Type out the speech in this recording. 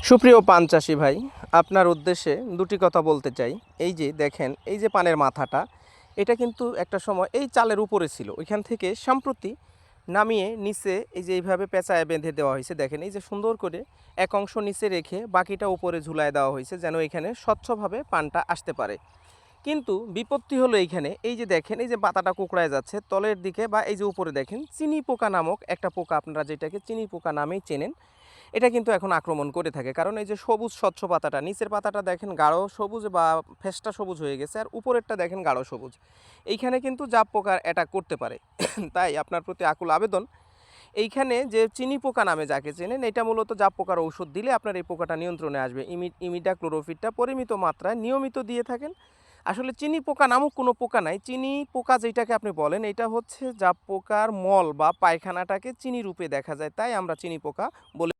সুপ্রিয় পান চাষি ভাই, আপনার উদ্দেশ্যে দুটি কথা বলতে চাই। এই যে দেখেন, এই যে পানের মাথাটা, এটা কিন্তু একটা সময় এই চালের উপরে ছিল। ওইখান থেকে সম্প্রতি নামিয়ে নিচে এই যে এইভাবে পেঁচায় বেঁধে দেওয়া হয়েছে। দেখেন এই যে সুন্দর করে এক অংশ নিচে রেখে বাকিটা উপরে ঝুলায় দেওয়া হয়েছে, যেন এখানে স্বচ্ছভাবে পানটা আসতে পারে। কিন্তু বিপত্তি হলো এইখানে, এই যে দেখেন এই যে পাতাটা কুঁকড়ায় যাচ্ছে তলের দিকে, বা এই যে উপরে দেখেন চিনি পোকা নামক একটা পোকা, আপনারা যেটাকে চিনি পোকা নামেই চেনেন, এটা কিন্তু এখন আক্রমণ করে থাকে। কারণ এই যে সবুজ স্বচ্ছ পাতাটা, নিচের পাতাটা দেখেন গাঢ় সবুজ বা ফেস্টা সবুজ হয়ে গেছে, আর উপরেরটা দেখেন গাঢ় সবুজ। এইখানে কিন্তু জাপ পোকার অ্যাটাক করতে পারে। তাই আপনার প্রতি আকুল আবেদন, এইখানে যে চিনি পোকা নামে যাকে চেনেন, এটা মূলত জাপ পোকার ঔষধ দিলে আপনার এই পোকাটা নিয়ন্ত্রণে আসবে। ইমিডাক্লোরোফিটটা পরিমিত মাত্রায় নিয়মিত দিয়ে থাকেন। আসলে চিনি পোকা নামক কোনো পোকা নাই। চিনি পোকা যেটাকে আপনি বলেন, এটা হচ্ছে জাপ পোকার মল বা পায়খানাটাকে চিনি রূপে দেখা যায়, তাই আমরা চিনি পোকা বলে